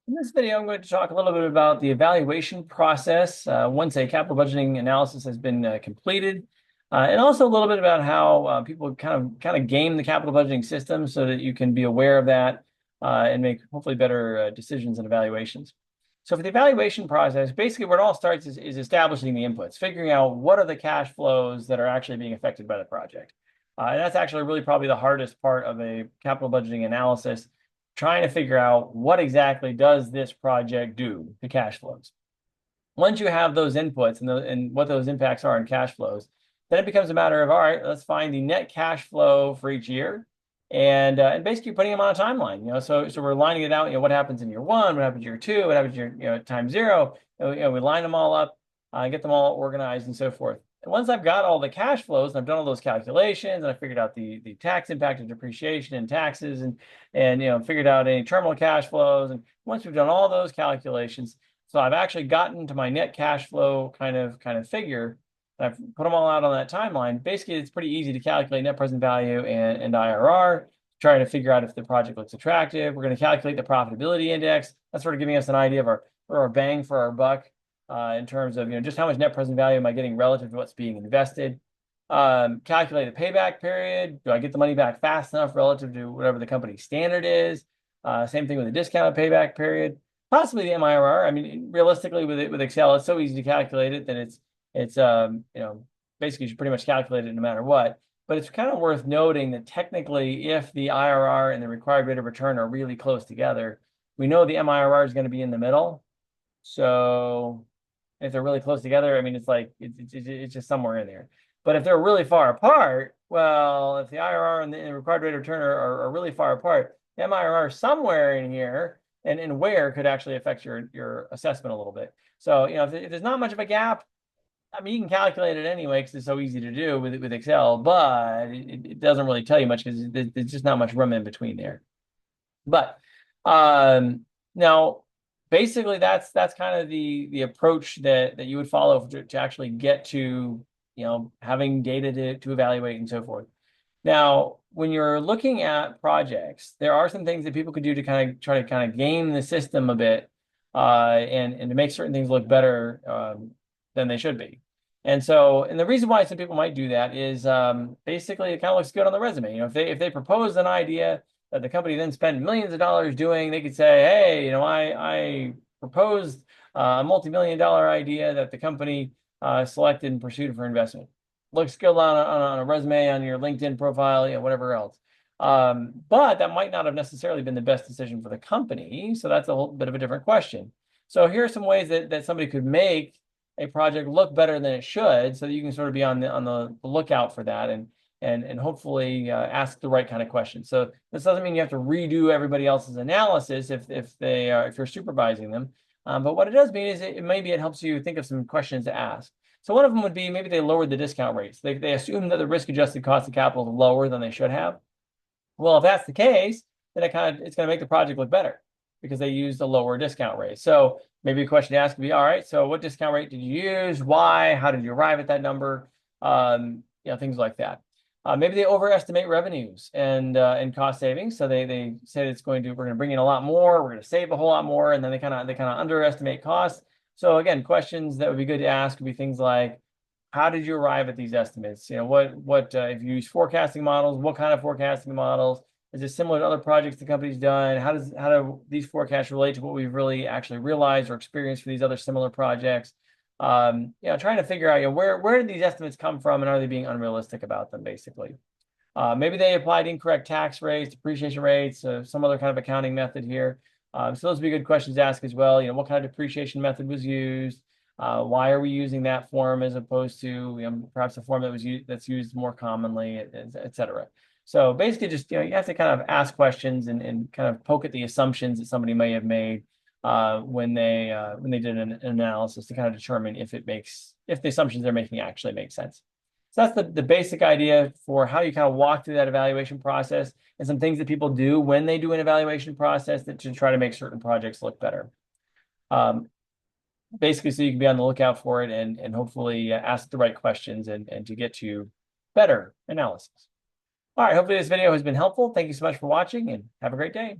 In this video, I'm going to talk a little bit about the evaluation process once a capital budgeting analysis has been completed, and also a little bit about how people kind of game the capital budgeting system so that you can be aware of that and make hopefully better decisions and evaluations. So for the evaluation process, basically where it all starts is establishing the inputs, figuring out what are the cash flows that are actually being affected by the project. And that's actually really probably the hardest part of a capital budgeting analysis, trying to figure out what exactly does this project do to cash flows. Once you have those inputs and what those impacts are in cash flows, then it becomes a matter of, all right, let's find the net cash flow for each year and basically putting them on a timeline. So we're lining it out. What happens in year one, what happens year two, what happens year time zero. We line them all up, get them all organized and so forth. And once I've got all the cash flows and I've done all those calculations and I figured out the tax impact of depreciation and taxes and figured out any terminal cash flows, and once we've done all those calculations, so I've actually gotten to my net cash flow kind of figure. And I've put them all out on that timeline. Basically, it's pretty easy to calculate net present value and IRR, trying to figure out if the project looks attractive. We're going to calculate the profitability index. That's sort of giving us an idea of our bang for our buck in terms of just how much net present value am I getting relative to what's being invested. Calculate a payback period. Do I get the money back fast enough relative to whatever the company standard is? Same thing with a discounted payback period. Possibly the MIRR. I mean, realistically, with Excel, it's so easy to calculate it that it's basically you should pretty much calculate it no matter what. But it's kind of worth noting that technically, if the IRR and the required rate of return are really close together, we know the MIRR is going to be in the middle. So if they're really close together, I mean, it's like it's just somewhere in there. But if they're really far apart, well, if the IRR and the required rate of return are really far apart, the MIRR somewhere in here and where could actually affect your assessment a little bit. So, if there's not much of a gap, I mean, you can calculate it anyway because it's so easy to do with Excel, but it doesn't really tell you much because there's just not much room in between there. But now, basically, that's kind of the approach that you would follow to actually get to having data to evaluate and so forth. Now, when you're looking at projects, there are some things that people could do to kind of try to kind of game the system a bit and to make certain things look better than they should be. And the reason why some people might do that is basically it kind of looks good on the resume. If they propose an idea that the company then spent millions of dollars doing, they could say, hey, I proposed a multi-million-dollar idea that the company selected and pursued for investment. Looks good on a resume, on your LinkedIn profile, whatever else. But that might not have necessarily been the best decision for the company. So that's a whole bit of a different question. So here are some ways that somebody could make a project look better than it should, so that you can sort of be on the lookout for that and hopefully ask the right kind of questions. So this doesn't mean you have to redo everybody else's analysis if you're supervising them. But what it does mean is maybe it helps you think of some questions to ask. So one of them would be maybe they lowered the discount rates. They assume that the risk-adjusted cost of capital is lower than they should have. Well, if that's the case, then it's going to make the project look better because they used a lower discount rate. So maybe a question to ask would be, all right, so what discount rate did you use? Why? How did you arrive at that number? Things like that. Maybe they overestimate revenues and cost savings. So they said we're going to bring in a lot more, we're going to save a whole lot more, and then they kind of underestimate costs. So again, questions that would be good to ask would be things like, how did you arrive at these estimates? What if you use forecasting models, what kind of forecasting models? Is it similar to other projects the company's done? How do these forecasts relate to what we've really actually realized or experienced for these other similar projects? Trying to figure out where did these estimates come from and are they being unrealistic about them, basically. Maybe they applied incorrect tax rates, depreciation rates, some other kind of accounting method here. So those would be good questions to ask as well. What kind of depreciation method was used? Why are we using that form as opposed to perhaps a form that's used more commonly, et cetera. So basically, just you have to kind of ask questions and kind of poke at the assumptions that somebody may have made when they did an analysis to kind of determine if the assumptions they're making actually make sense. So that's the basic idea for how you kind of walk through that evaluation process and some things that people do when they do an evaluation process to try to make certain projects look better. Basically, so you can be on the lookout for it and hopefully ask the right questions and to get to better analysis. All right, hopefully this video has been helpful. Thank you so much for watching and have a great day.